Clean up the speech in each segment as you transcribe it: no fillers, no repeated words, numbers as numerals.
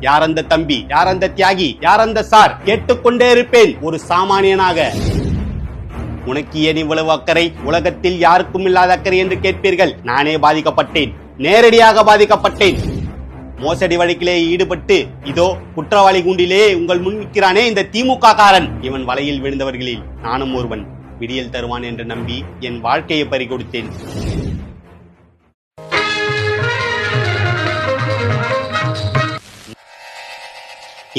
யார் அந்த தம்பி, யார் அந்த தியாகி, யார் அந்த சார்? கேட்டுக்கொண்டே இருப்பேன் ஒரு சாமானியனாக. உனக்கு ஏன் இவ்வளவு அக்கறை? உலகத்தில் யாருக்கும் இல்லாத அக்கறை என்று கேட்பீர்கள். நானே பாதிக்கப்பட்டேன், நேரடியாக பாதிக்கப்பட்டேன். மோசடி வழக்கிலே ஈடுபட்டு இதோ குற்றவாளி கூண்டிலே உங்கள் முன் நிற்கிறானே இந்த திமுக காரன். இவன் வலையில் விழுந்தவர்களில் நானும் ஒருவன். விடியல் தருவான் என்று நம்பி என் வாழ்க்கையை பறிகொடுத்தேன்.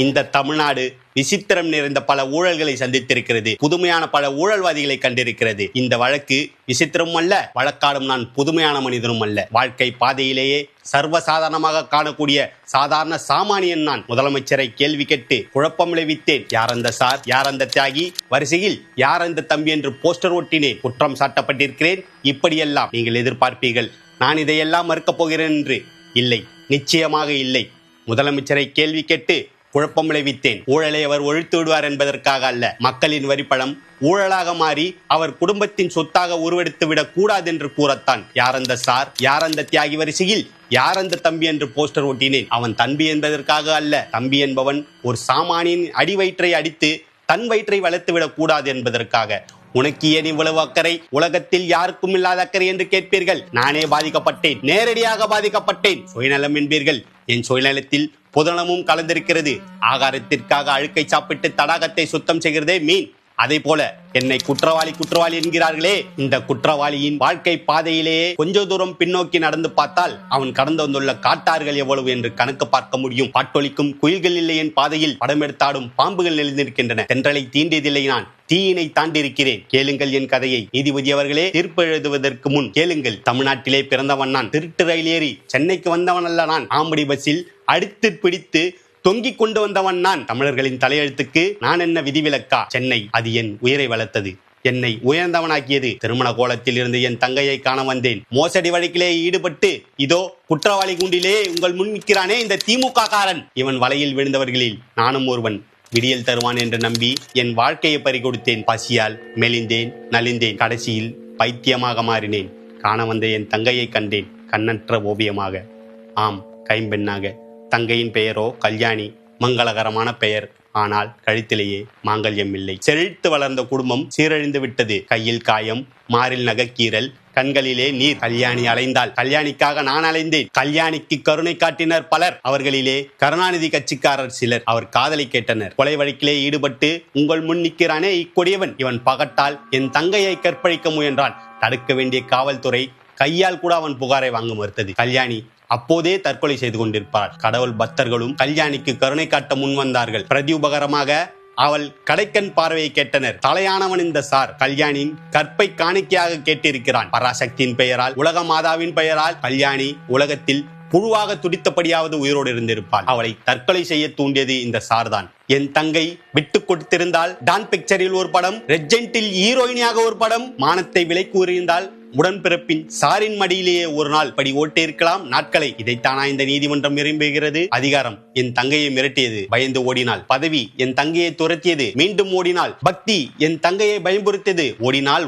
இந்த தமிழ்நாடு விசித்திரம் நிறைந்த பல ஊழல்களை சந்தித்திருக்கிறது. புதுமையான பல ஊழல்வாதிகளை கண்டிருக்கிறது. இந்த வழக்கு விசித்திரமும் அல்ல, வழக்காடும் நான் புதுமையான மனிதனும் அல்ல. வாழ்க்கை பாதையிலேயே சர்வசாதாரணமாக காணக்கூடிய சாதாரண சாமானியன் நான். முதலமைச்சரை கேள்வி கேட்டு குழப்பம் விளைவித்தேன். யார் அந்த சார், யார் அந்த தியாகி, வரிசையில் யார் அந்த தம்பி என்று போஸ்டர் ஒட்டினேன். குற்றம் சாட்டப்பட்டிருக்கிறேன். இப்படியெல்லாம் நீங்கள் எதிர்பார்ப்பீர்கள். நான் இதையெல்லாம் மறுக்கப் போகிறேன் என்று. இல்லை, நிச்சயமாக இல்லை. முதலமைச்சரை கேள்வி கேட்டு குழப்பம் விளைவித்தேன். ஊழலை அவர் ஒழித்து விடுவார் என்பதற்காக அல்ல. மக்களின் வரிப்பணம் ஊழலாக மாறி அவர் குடும்பத்தின் சொத்தாக உருவெடுத்து விடக் கூடாது என்று கூறத்தான். யார் அந்த சார், யார் அந்த தியாகி வரிசையில் யார் அந்த தம்பி என்று போஸ்டர் ஒட்டினேன். அவன் தம்பி என்பதற்காக அல்ல. தம்பி என்பவன் ஒரு சாமானியின் அடி வயிற்றை அடித்து தன் வயிற்றை வளர்த்து விடக் கூடாது என்பதற்காக. உனக்கு ஏன் இவ்வளவு அக்கறை? உலகத்தில் யாருக்கும் இல்லாத அக்கறை என்று கேட்பீர்கள். நானே பாதிக்கப்பட்டேன், நேரடியாக பாதிக்கப்பட்டேன். சுயநலம் என்பீர்கள். என் சுயநலத்தில் பொதுநலமும் கலந்திருக்கிறது. ஆகாரத்திற்காக அழுக்கை சாப்பிட்டு தடாகத்தை சுத்தம் செய்கிறதே மீன். அதே போல என்னை குற்றவாளி என்கிறார்களே, இந்த குற்றவாளியின் வாழ்க்கை பாதையிலேயே கொஞ்ச தூரம் பின்னோக்கி நடந்து பார்த்தால் அவன் கடந்து வந்துள்ள காட்டார்கள் எவ்வளவு என்று கணக்கு பார்க்க முடியும். பாட்டொலிக்கும் குயில்கள் இல்லை என் பாதையில், படம் எடுத்தாடும் பாம்புகள் எழுந்திருக்கின்றன. தென்றலை தீண்டியதில்லை நான், தீயினை தாண்டியிருக்கிறேன். கேளுங்கள் என் கதையை. நீதிபதி அவர்களே, தீர்ப்பு எழுதுவதற்கு முன் கேளுங்கள். தமிழ்நாட்டிலே பிறந்தவன் நான். திருட்டு ரயில் ஏறி சென்னைக்கு வந்தவன் அல்ல நான். ஆம்படி பஸ்ஸில் அடித்து பிடித்து தொங்கிக் கொண்டு வந்தவன் நான். தமிழர்களின் தலையெழுத்துக்கு நான் என்ன விதிவிலக்கா? சென்னை அது என் உயிரை வளர்த்தது, என்னை உயர்ந்தவனாக்கியது. திருமண கோலத்தில் இருந்து என் தங்கையை காண வந்தேன். மோசடி வழக்கிலே ஈடுபட்டு இதோ குற்றவாளி கூண்டிலே உங்கள் முன் நிற்கிறானே இந்த திமுக காரன். இவன் வலையில் விழுந்தவர்களில் நானும் ஒருவன். விடியல் தருவான் என்று நம்பி என் வாழ்க்கையை பறிகொடுத்தேன். பசியால் மெலிந்தேன், நலிந்தேன். கடைசியில் பைத்தியமாக மாறினேன். காண வந்த என் தங்கையை கண்டேன், கண்ணற்ற ஓவியமாக. ஆம், கைம்பெண்ணாக. தங்கையின் பெயரோ கல்யாணி, மங்களகரமான பெயர். ஆனால் கழுத்திலேயே மாங்கல்யம் இல்லை. செழித்து வளர்ந்த குடும்பம் சீரழிந்து விட்டது. கையில் காயம், மாரில் நகைக்கீரல், கண்களிலே நீர். கல்யாணி அலைந்தாள், கல்யாணிக்காக நான் அலைந்தேன். கல்யாணிக்கு கருணை காட்டினர் பலர். அவர்களிலே கருணாநிதி கட்சிக்காரர் சிலர் அவர் காதலை கேட்டனர். கொலை வழக்கிலே ஈடுபட்டு உங்கள் முன் நிற்கிறானே இக்கொடியவன். இவன் பகட்டால் என் தங்கையை கற்பழிக்க முயன்றான். தடுக்க வேண்டிய காவல்துறை கையால் கூட அவன் புகாரை வாங்க மறுத்தது. கல்யாணி அப்போதே தற்கொலை செய்து கொண்டிருப்பார். கடவுள் பக்தர்களும் கல்யாணிக்கு கருணை காட்ட முன் வந்தார்கள். பிரதி உபகாரமாக அவள் கடைக்கண் பார்வையை கேட்டனர். தலையானவன் இந்த சார். கல்யாணியின் கற்பை காணிக்கையாக கேட்டிருக்கிறான். பராசக்தியின் பெயரால், உலக மாதாவின் பெயரால் கல்யாணி உலகத்தில் புழுவாக துடித்தபடியாவது உயிரோடு இருந்திருப்பாள். அவளை தற்கொலை செய்ய தூண்டியது இந்த சார்தான். என் தங்கை விட்டு கொடுத்திருந்தால் டான் பிக்சரில் ஒரு படம், ரெஜெண்டில் ஹீரோயினியாக ஒரு படம், மானத்தை விலை கூறியிருந்தால் உடன்பிறப்பின் சாரின் மடியிலேயே ஒரு நாள் படி ஓட்டியிருக்கலாம் நாட்களை. இதைத்தானா இந்த நீதிமன்றம் விரும்புகிறது? அதிகாரம் என் தங்கையை மிரட்டியது, பயந்து ஓடினாள். பதவி என் தங்கையை துரத்தியது, மீண்டும் ஓடினாள். பக்தி என் தங்கையை பயன்படுத்தியது, ஓடினாள்.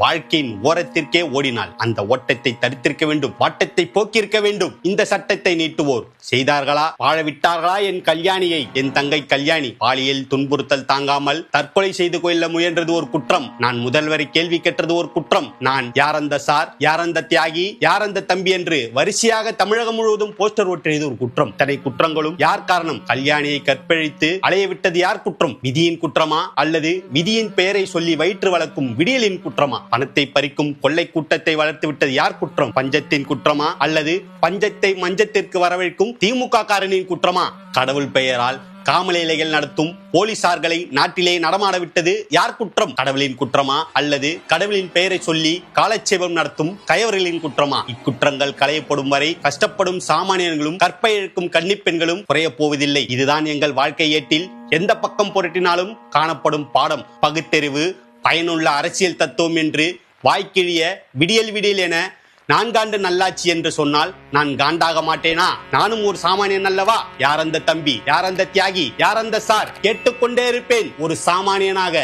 வாழ்க்கையின் ஓரத்திற்கே ஓடினாள். அந்த ஓட்டத்தை தடுத்திருக்க வேண்டும், வாட்டத்தை போக்கியிருக்க வேண்டும். இந்த சட்டத்தை நீட்டுவோர் செய்தார்களா, வாழ விட்டார்களா என் கல்யாணியை? என் தங்கை கல்யாணி பாலியல் துன்புறுத்தல் தாங்காமல் தற்கொலை செய்து கொள்ள முயன்றது ஒரு குற்றம். நான் முதல்வரை கேள்வி கேட்டது ஒரு குற்றம். நான் யார் அந்த சார், யார் அந்த தியாகி, யார் அந்த தம்பி என்று வரிசையாக தமிழகம் முழுவதும் போஸ்டர் ஒட்டியது ஒரு குற்றம். இத்தனை குற்றங்களும் யார் காரணம்? கல்யாணியை கற்பழித்து அலைய விட்டது யார் குற்றம்? விதியின் குற்றமா, அல்லது விதியின் பெயரை சொல்லி வயிற்று வளர்க்கும் விடியலின் குற்றமா? பணத்தை பறிக்கும் கொள்ளை கூட்டத்தை வளர்த்து விட்டது யார் குற்றம்? பஞ்சத்தின் குற்றமா, அல்லது பஞ்சத்தை மஞ்சத்திற்கு வரவழைக்கும் திமுக காரனின் குற்றமா? கடவுள் பெயரால் காமலேலைகள் நடத்தும் போலீசார்களை நாட்டிலே நடமாட விட்டது யார் குற்றம்? கடவுளின் குற்றமா, அல்லது கடவுளின் பெயரை சொல்லி காலட்சேபம் நடத்தும் கயவர்களின் குற்றமா? இக்குற்றங்கள் களையப்படும் வரை கஷ்டப்படும் சாமானியர்களும் கற்பை இழுக்கும் கன்னிப்பெண்களும் குறைய போவதில்லை. இதுதான் எங்கள் வாழ்க்கை ஏட்டில் எந்த பக்கம் புரட்டினாலும் காணப்படும் பாடம். பகுத்தறிவு, பயனுள்ள அரசியல் தத்துவம் என்று வாய்க்கிழிய விடியல் என நான்காண்டு நல்லாட்சி என்று சொன்னால் நான் காண்டாக மாட்டேனா? நானும் ஒரு சாமானியன் அல்லவா? யார் அந்த தம்பி, யார் அந்த தியாகி, யார் அந்த சார்? கேட்டுக்கொண்டே இருப்பேன் ஒரு சாமானியனாக.